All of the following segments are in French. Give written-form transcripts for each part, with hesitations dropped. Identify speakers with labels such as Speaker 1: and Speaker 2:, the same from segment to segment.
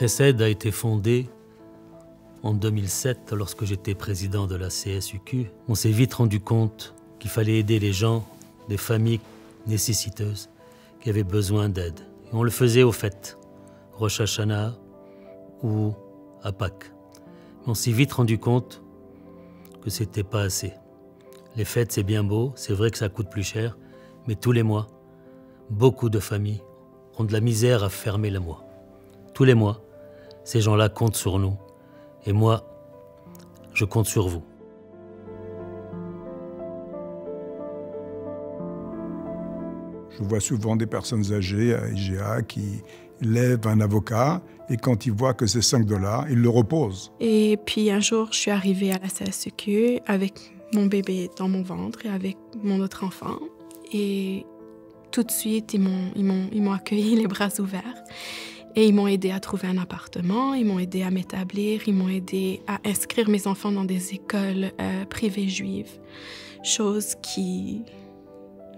Speaker 1: Chesed a été fondé en 2007 lorsque j'étais président de la CSUQ. On s'est vite rendu compte qu'il fallait aider les gens, des familles nécessiteuses qui avaient besoin d'aide. Et on le faisait aux fêtes, Rosh Hashanah ou à Pâques. Mais on s'est vite rendu compte que c'était pas assez. Les fêtes, c'est bien beau, c'est vrai que ça coûte plus cher, mais tous les mois, beaucoup de familles ont de la misère à fermer le mois. Tous les mois, ces gens-là comptent sur nous. Et moi, je compte sur vous.
Speaker 2: Je vois souvent des personnes âgées à IGA qui lèvent un avocat et quand ils voient que c'est 5 $, ils le reposent.
Speaker 3: Et puis un jour, je suis arrivée à la CSUQ avec mon bébé dans mon ventre et avec mon autre enfant. Et tout de suite, ils m'ont accueilli les bras ouverts. Et ils m'ont aidé à trouver un appartement, ils m'ont aidé à m'établir, ils m'ont aidé à inscrire mes enfants dans des écoles privées juives. Chose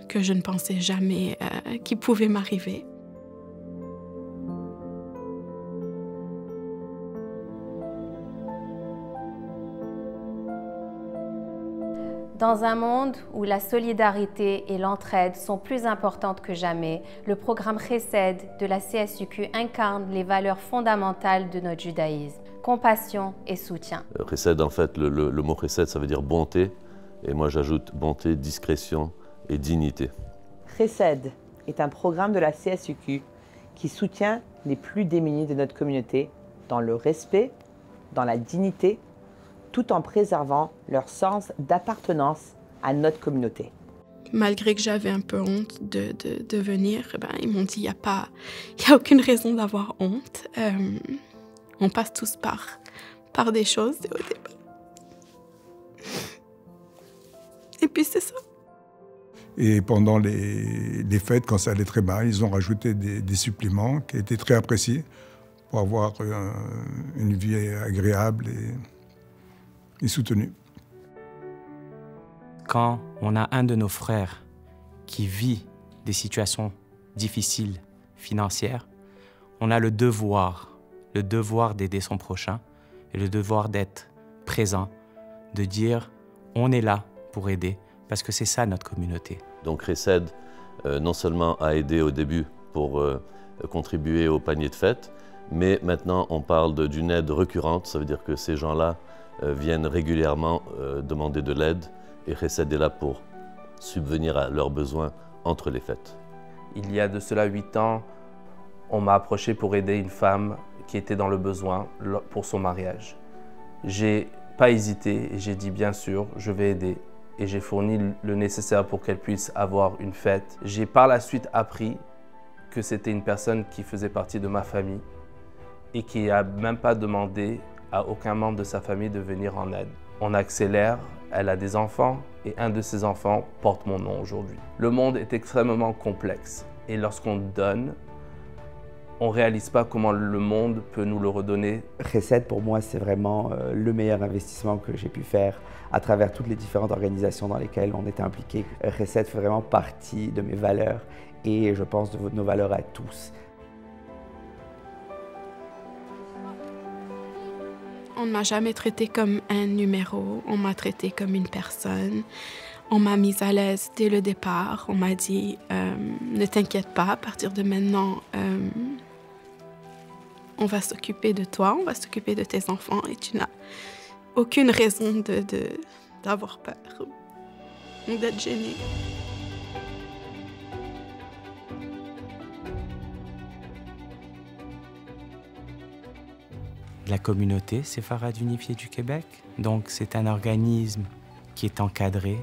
Speaker 3: que je ne pensais jamais qui pouvait m'arriver.
Speaker 4: Dans un monde où la solidarité et l'entraide sont plus importantes que jamais, le programme Chesed de la CSUQ incarne les valeurs fondamentales de notre judaïsme, compassion et soutien.
Speaker 5: Chesed, en fait, le mot Chesed, ça veut dire bonté, et moi j'ajoute bonté, discrétion et dignité.
Speaker 6: Chesed est un programme de la CSUQ qui soutient les plus démunis de notre communauté dans le respect, dans la dignité, tout en préservant leur sens d'appartenance à notre communauté.
Speaker 3: Malgré que j'avais un peu honte de venir, ils m'ont dit il n'y a aucune raison d'avoir honte. On passe tous par des choses au début. Et puis c'est ça.
Speaker 2: Et pendant les fêtes, quand ça allait très mal, ils ont rajouté des suppléments qui étaient très appréciés pour avoir une vie agréable et soutenue.
Speaker 7: Quand on a un de nos frères qui vit des situations difficiles financières, on a le devoir d'aider son prochain et le devoir d'être présent, de dire on est là pour aider parce que c'est ça notre communauté.
Speaker 5: Donc Chesed, non seulement a aidé au début pour contribuer au panier de fête, mais maintenant on parle d'une aide récurrente, ça veut dire que ces gens-là viennent régulièrement demander de l'aide et Chesed est là pour subvenir à leurs besoins entre les fêtes.
Speaker 8: Il y a de cela 8 ans, on m'a approché pour aider une femme qui était dans le besoin pour son mariage. J'ai pas hésité et j'ai dit bien sûr, je vais aider. Et j'ai fourni le nécessaire pour qu'elle puisse avoir une fête. J'ai par la suite appris que c'était une personne qui faisait partie de ma famille et qui n'a même pas demandé à aucun membre de sa famille de venir en aide. On accélère, elle a des enfants et un de ses enfants porte mon nom aujourd'hui. Le monde est extrêmement complexe et lorsqu'on donne, on ne réalise pas comment le monde peut nous le redonner.
Speaker 9: Chesed, pour moi, c'est vraiment le meilleur investissement que j'ai pu faire à travers toutes les différentes organisations dans lesquelles on était impliqués. Chesed fait vraiment partie de mes valeurs et je pense de nos valeurs à tous.
Speaker 3: On ne m'a jamais traité comme un numéro, on m'a traité comme une personne. On m'a mise à l'aise dès le départ. On m'a dit ne t'inquiète pas, à partir de maintenant, on va s'occuper de toi, on va s'occuper de tes enfants et tu n'as aucune raison d'avoir peur ou d'être gênée.
Speaker 7: La communauté séfarade unifiée du Québec, donc c'est un organisme qui est encadré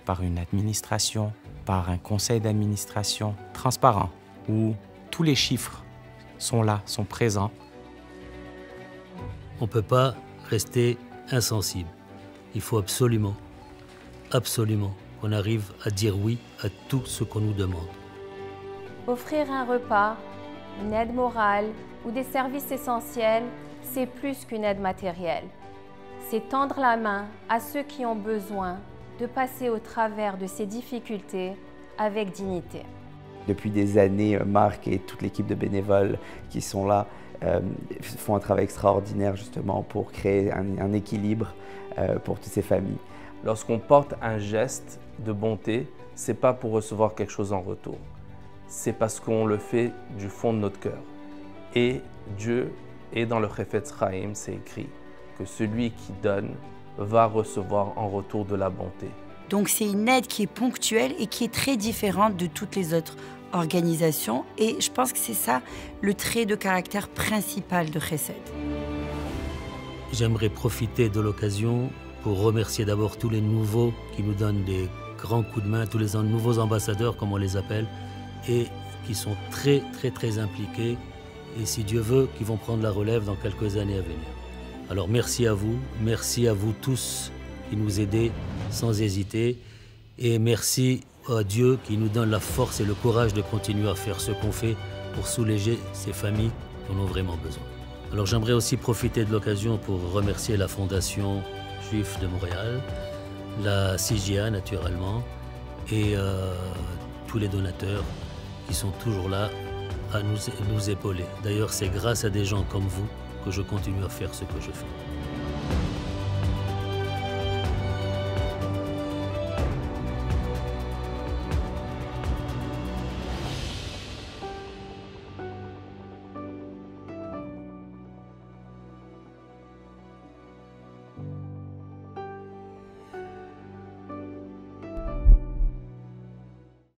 Speaker 7: par une administration, par un conseil d'administration transparent, où tous les chiffres sont là, sont présents.
Speaker 1: On ne peut pas rester insensible. Il faut absolument qu'on arrive à dire oui à tout ce qu'on nous demande.
Speaker 4: Offrir un repas, une aide morale ou des services essentiels, c'est plus qu'une aide matérielle. C'est tendre la main à ceux qui ont besoin de passer au travers de ces difficultés avec dignité.
Speaker 9: Depuis des années, Marc et toute l'équipe de bénévoles qui sont là font un travail extraordinaire justement pour créer un équilibre pour toutes ces familles.
Speaker 8: Lorsqu'on porte un geste de bonté, ce n'est pas pour recevoir quelque chose en retour. C'est parce qu'on le fait du fond de notre cœur. Et Dieu, et dans le Chefetz Chaim, c'est écrit que celui qui donne va recevoir en retour de la bonté.
Speaker 10: Donc c'est une aide qui est ponctuelle et qui est très différente de toutes les autres organisations. Et je pense que c'est ça le trait de caractère principal de Chesed.
Speaker 1: J'aimerais profiter de l'occasion pour remercier d'abord tous les nouveaux qui nous donnent des grands coups de main, tous les nouveaux ambassadeurs, comme on les appelle, et qui sont très, très, très impliqués, et si Dieu veut, qui vont prendre la relève dans quelques années à venir. Alors merci à vous tous qui nous aidez sans hésiter, et merci à Dieu qui nous donne la force et le courage de continuer à faire ce qu'on fait pour soulager ces familles qui en ont vraiment besoin. Alors j'aimerais aussi profiter de l'occasion pour remercier la Fondation Juif de Montréal, la CJA naturellement, et tous les donateurs qui sont toujours là à nous épauler. D'ailleurs, c'est grâce à des gens comme vous que je continue à faire ce que je fais.